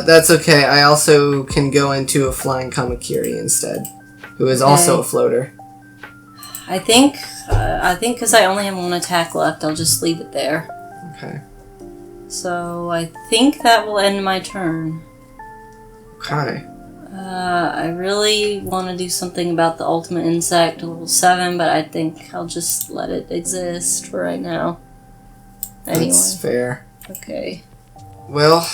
B: That's okay. I also can go into a flying Kamakiri instead, who is also a floater.
A: I think because I only have one attack left, I'll just leave it there.
B: Okay.
A: So I think that will end my turn.
B: Okay.
A: I really want to do something about the ultimate insect level 7, but I think I'll just let it exist for right now. Anyway.
B: That's fair.
A: Okay.
B: Well,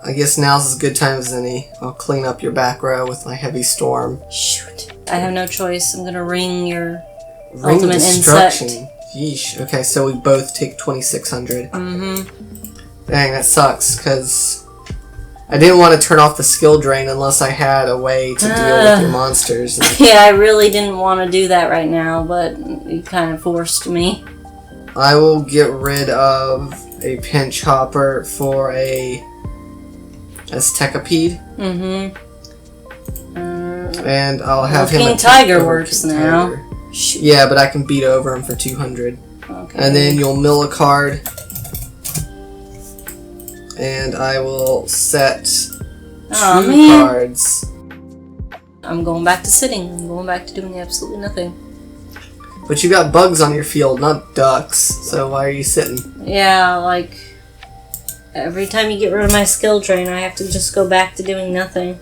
B: I guess now's as good time as any. I'll clean up your back row with my heavy storm.
A: Shoot. I have no choice. I'm gonna ring your
B: Ring
A: ultimate
B: destruction.
A: insect.
B: Yeesh. Okay, so we both take 2,600.
A: Mm-hmm.
B: Dang, that sucks, because I didn't want to turn off the skill drain unless I had a way to deal with your monsters.
A: Yeah, I really didn't want to do that right now, but you kind of forced me.
B: I will get rid of a pinch hopper for a Aztecapede.
A: Mm-hmm.
B: And I'll have him.
A: King Tiger works now.
B: Tiger.
A: Shoot.
B: Yeah, but I can beat over him for 200.
A: Okay.
B: And then you'll mill a card. And I will set two cards.
A: I'm going back to sitting. I'm going back to doing absolutely nothing.
B: But you got bugs on your field, not ducks. So why are you sitting?
A: Yeah, like every time you get rid of my skill drain, I have to just go back to doing nothing.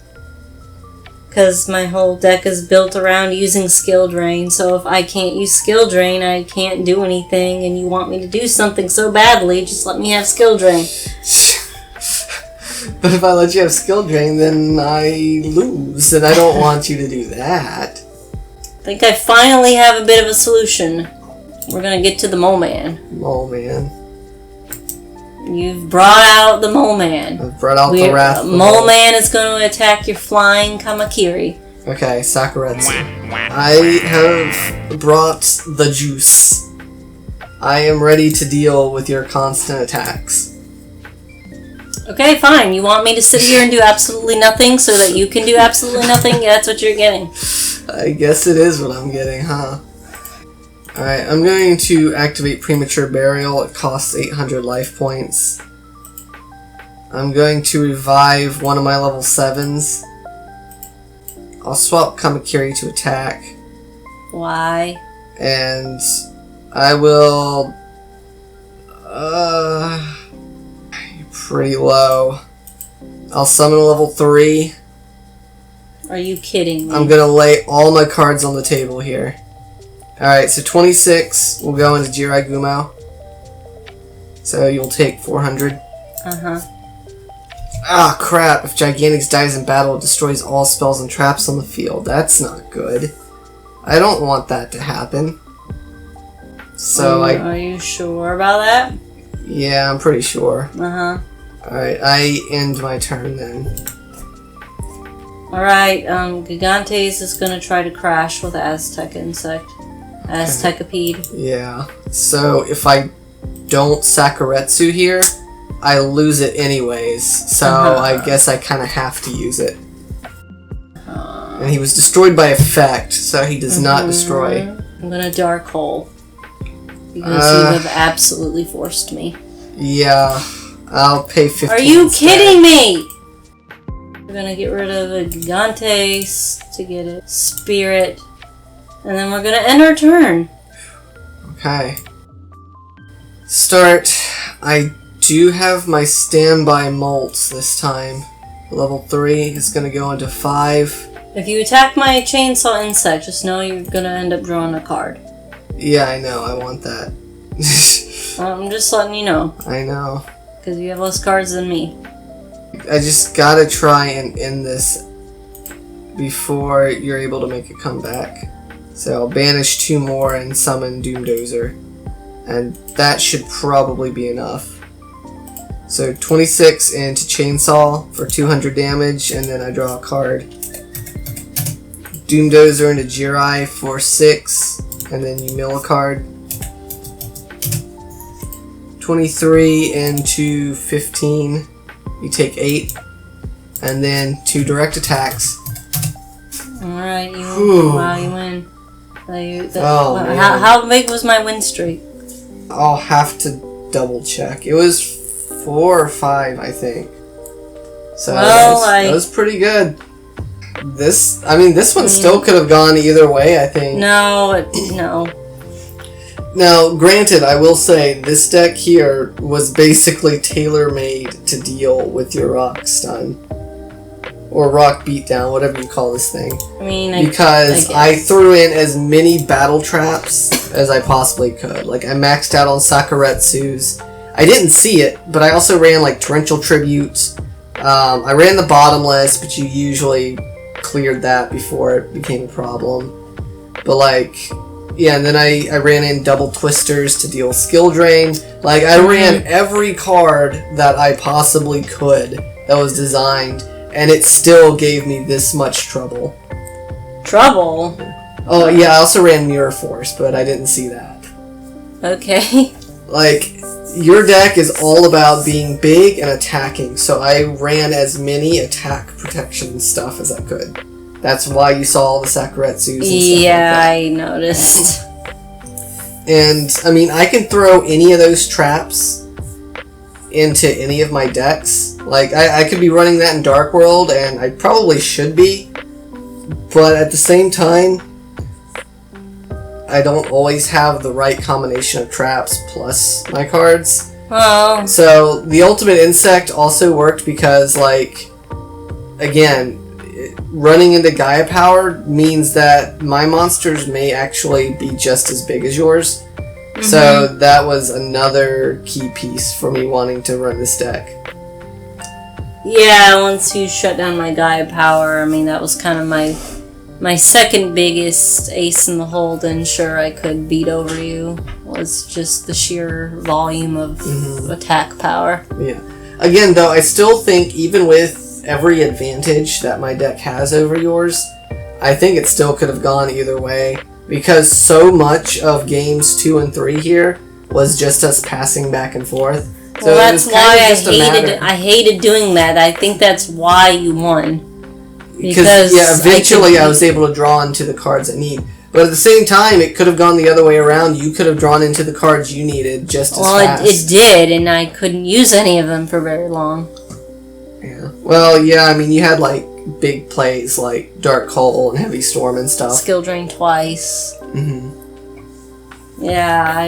A: Because my whole deck is built around using skill drain, so if I can't use skill drain, I can't do anything, and you want me to do something so badly, just let me have skill drain.
B: But if I let you have skill drain, then I lose, and I don't want you to do that.
A: I think I finally have a bit of a solution. We're gonna get to the Mole Man.
B: Mole Man.
A: You've brought out the Mole Man.
B: I've brought out the wrath.
A: Mole Man is going to attack your flying Kamakiri.
B: Okay, Sakuretsu. I have brought the juice. I am ready to deal with your constant attacks.
A: Okay, fine. You want me to sit here and do absolutely nothing so that you can do absolutely nothing? Yeah, that's what you're getting.
B: I guess it is what I'm getting, huh? Alright, I'm going to activate Premature Burial. It costs 800 life points. I'm going to revive one of my level 7s. I'll swap Kamakiri to attack.
A: Why?
B: And I will... pretty low. I'll summon a level 3.
A: Are you kidding me?
B: I'm gonna lay all my cards on the table here. Alright, so 26 will go into Jirai Gumo. So you'll take 400.
A: Uh-huh.
B: Ah, crap. If Gigantics dies in battle, it destroys all spells and traps on the field. That's not good. I don't want that to happen. So
A: Are you sure about that?
B: Yeah, I'm pretty sure.
A: Uh-huh.
B: Alright, I end my turn then.
A: Alright, Gigantes is gonna try to crash with Aztec Insect. Aztecapede.
B: Yeah. So if I don't Sakuretsu here, I lose it anyways. So I guess I kind of have to use it. And he was destroyed by effect, so he does not destroy.
A: I'm gonna Dark Hole. Because you have absolutely forced me.
B: Yeah. I'll pay 15.
A: Are you kidding me? We're gonna get rid of a Gigantes to get a Spirit. And then we're gonna end our turn.
B: Okay. Start. I do have my standby molts this time. Level 3 is gonna go into 5.
A: If you attack my Chainsaw Insect, just know you're gonna end up drawing a card.
B: Yeah, I know. I want that.
A: I'm just letting you know.
B: I know.
A: Because you have less cards than me.
B: I just gotta try and end this before you're able to make a comeback. So I'll banish 2 more and summon Doomdozer. And that should probably be enough. So 26 into Chainsaw for 200 damage, and then I draw a card. Doomdozer into Jirai for 6, and then you mill a card. 23 into 15, you take 8. And then 2 direct attacks.
A: Alright, you win. Wow, you win.
B: Oh,
A: how big was my win streak?
B: I'll have to double check. It was 4 or 5, I think. So
A: Well,
B: that was pretty good. This one still could have gone either way, I think.
A: No.
B: Now, granted, I will say, this deck here was basically tailor-made to deal with your rock stun. Or rock beatdown, whatever you call this thing.
A: I mean,
B: because I threw in as many battle traps as I possibly could. Like, I maxed out on Sakuretsu's. I didn't see it, but I also ran, like, Torrential Tribute. I ran the Bottomless, but you usually cleared that before it became a problem. But, like... Yeah, and then I ran in Double Twisters to deal skill drain. Like, I ran every card that I possibly could that was designed, and it still gave me this much trouble.
A: Trouble?
B: Oh, yeah, I also ran Mirror Force, but I didn't see that.
A: Okay.
B: Like, your deck is all about being big and attacking, so I ran as many attack protection stuff as I could. That's why you saw all the Sakuretsus and stuff
A: Yeah,
B: like that.
A: I noticed.
B: And, I mean, I can throw any of those traps into any of my decks. Like, I could be running that in Dark World, and I probably should be. But at the same time, I don't always have the right combination of traps plus my cards.
A: Well...
B: So, the Ultimate Insect also worked because, like, again... running into Gaia Power means that my monsters may actually be just as big as yours. Mm-hmm. So that was another key piece for me wanting to run this deck.
A: Yeah, once you shut down my Gaia Power, I mean, that was kind of my second biggest ace in the hole to ensure I could beat over you, was just the sheer volume of attack power.
B: Yeah. Again, though, I still think even with every advantage that my deck has over yours, I think it still could have gone either way, because so much of games 2 and 3 here was just us passing back and forth. So
A: well, that's why
B: I
A: hated doing that. I think that's why you won.
B: Because eventually I was able to draw into the cards I need. But at the same time, it could have gone the other way around. You could have drawn into the cards you needed just as fast.
A: Well, it did, and I couldn't use any of them for very long.
B: Yeah. Well, yeah, I mean, you had, like, big plays like Dark Hole and Heavy Storm and stuff.
A: Skill Drain twice. Yeah,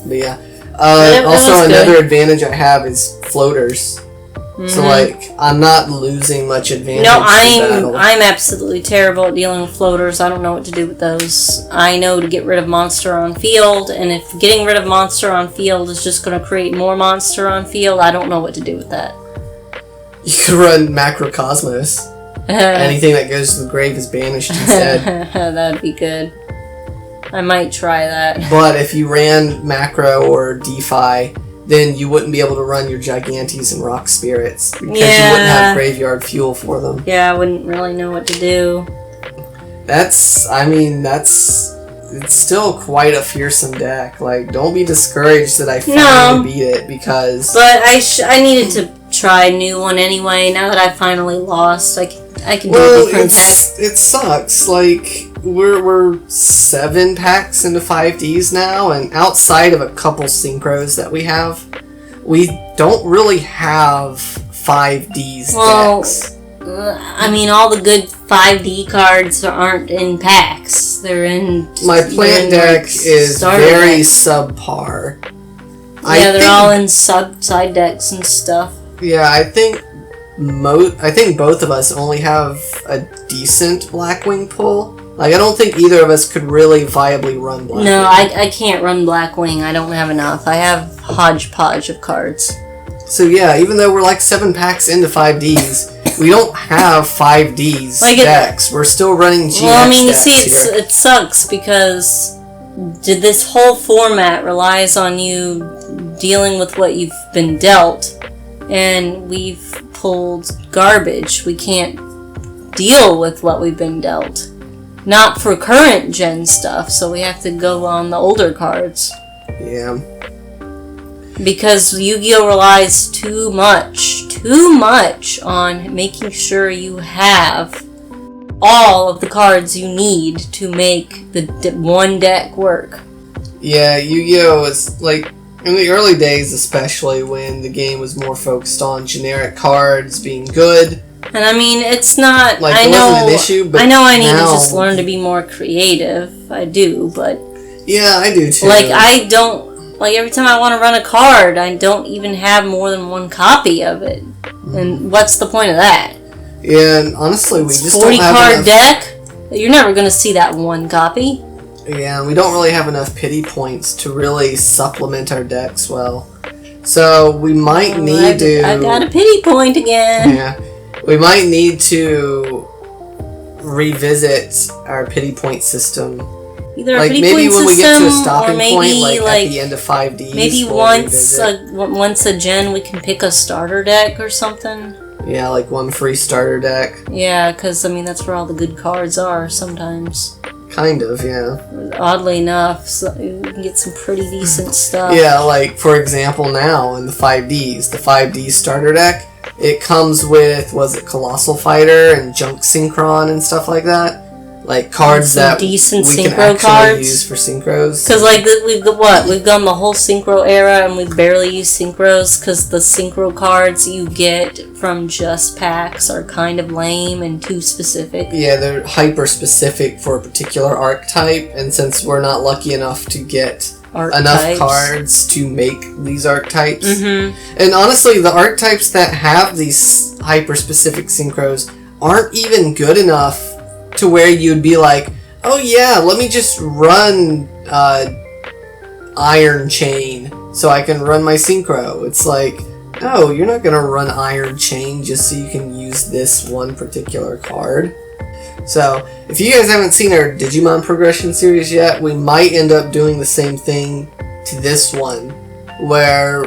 B: But yeah. Also, another advantage I have is floaters. So, like, I'm not losing much advantage.
A: No, I'm absolutely terrible at dealing with floaters. I don't know what to do with those. I know to get rid of monster on field, and if getting rid of monster on field is just going to create more monster on field, I don't know what to do with that.
B: You could run Macrocosmos. Anything that goes to the grave is banished instead.
A: That'd be good. I might try that.
B: But if you ran Macro or DeFi, then you wouldn't be able to run your Gigantes and Rock Spirits, because you wouldn't have graveyard fuel for them.
A: Yeah, I wouldn't really know what to do.
B: It's still quite a fearsome deck. Like, don't be discouraged that I finally beat it, because...
A: But I needed to try a new one anyway. Now that I finally lost, I can do a different deck.
B: It sucks. Like, we're 7 packs into 5Ds now, and outside of a couple synchros that we have, we don't really have 5Ds decks.
A: I mean, all the good 5D cards aren't in packs. They're in...
B: My plant deck is very subpar.
A: Yeah, they're all in side decks and stuff.
B: Yeah, I think both of us only have a decent Blackwing pull. Like, I don't think either of us could really viably run Blackwing.
A: No, I can't run Blackwing. I don't have enough. I have hodgepodge of cards.
B: So yeah, even though we're like 7 packs into 5Ds, we don't have 5Ds decks. We're still running GX
A: Well, I mean, you
B: decks
A: see, it sucks because this whole format relies on you dealing with what you've been dealt, and we've pulled garbage. We can't deal with what we've been dealt. Not for current gen stuff, so we have to go on the older cards.
B: Yeah.
A: Because Yu-Gi-Oh! Relies too much on making sure you have all of the cards you need to make the one deck work.
B: Yeah, Yu-Gi-Oh! Is like, In the early days, especially when the game was more focused on generic cards being good.
A: And I mean, it's not.
B: Like,
A: I
B: it
A: know.
B: wasn't an issue, but
A: I know. I need to
B: now-
A: just learn to be more creative. I do, but
B: Yeah, I do too.
A: like I don't. Like every time I want to run a card, I don't even have more than one copy of it. And what's the point of that?
B: Yeah, and honestly, we just
A: 40
B: don't have
A: card
B: enough.
A: deck. You're never gonna see that one copy.
B: Yeah, we don't really have enough pity points to really supplement our decks well. So we might need to.
A: I got a pity point again.
B: Yeah, we might need to revisit our pity point system.
A: Either a
B: Like
A: pity
B: maybe
A: point
B: when we get to a
A: system,
B: stopping
A: or maybe
B: point, like at the end of 5Ds.
A: maybe
B: we'll
A: once
B: revisit.
A: once a gen we can pick a starter deck or something.
B: Yeah, like one free starter deck.
A: Yeah, because I mean that's where all the good cards are sometimes.
B: Kind of, yeah.
A: Oddly enough, so you can get some pretty decent stuff.
B: Yeah, like for example now in the 5Ds, the 5D starter deck, it comes with, was it Colossal Fighter and Junk Synchron and stuff like that? Like cards
A: Some
B: that
A: decent
B: we can
A: synchro
B: actually
A: cards.
B: use for synchros.
A: Because like we've gone the whole synchro era and we've barely used synchros because the synchro cards you get from just packs are kind of lame and too specific.
B: Yeah, they're hyper specific for a particular archetype, and since we're not lucky enough to get enough
A: Archetypes.
B: cards to make these archetypes,
A: Mm-hmm.
B: and honestly, the archetypes that have these hyper specific synchros aren't even good enough to where you'd be like, oh yeah, let me just run Iron Chain so I can run my synchro. It's like, no, you're not gonna run Iron Chain just so you can use this one particular card. So, if you guys haven't seen our Digimon progression series yet, we might end up doing the same thing to this one, where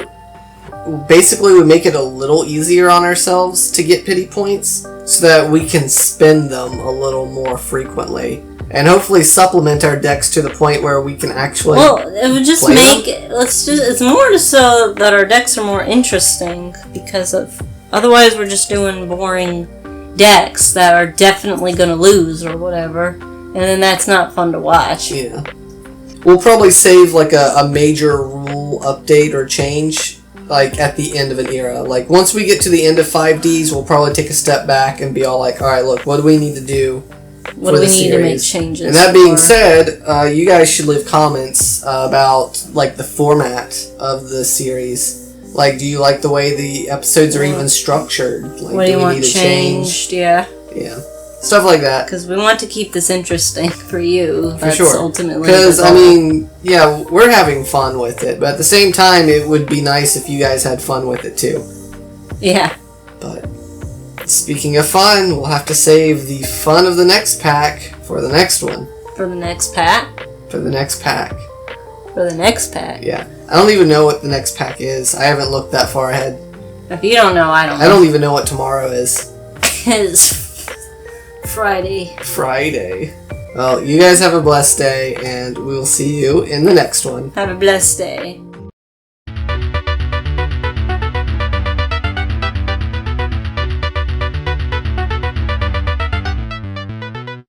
B: basically we make it a little easier on ourselves to get pity points so that we can spend them a little more frequently and hopefully supplement our decks to the point where we can actually
A: It would just
B: play
A: make it's more just so that our decks are more interesting because of otherwise we're just doing boring decks that are definitely gonna lose or whatever, and then that's not fun to watch.
B: Yeah. We'll probably save like a major rule update or change like at the end of an era. Like once we get to the end of 5Ds, we'll probably take a step back and be all like, all right, look, what do we need to do?
A: What do we need to make changes?
B: And that being
A: for?
B: said, you guys should leave comments about like the format of the series. Like, do you like the way the episodes are even structured? Like,
A: What do you
B: we
A: want
B: need to
A: changed? Yeah,
B: Yeah, stuff like that.
A: because we want to keep this interesting for you.
B: For
A: That's
B: sure.
A: ultimately
B: Because,
A: the
B: I
A: goal.
B: mean, yeah, we're having fun with it, but at the same time, it would be nice if you guys had fun with it too.
A: Yeah.
B: But, speaking of fun, we'll have to save the fun of the next pack for the next one.
A: For the next pack.
B: For the next pack.
A: For the next pack.
B: Yeah. I don't even know what the next pack is. I haven't looked that far ahead.
A: If you don't know, I don't know.
B: I don't even know what tomorrow is.
A: It's Friday.
B: Friday. Well, you guys have a blessed day, and we'll see you in the next one.
A: Have a blessed day.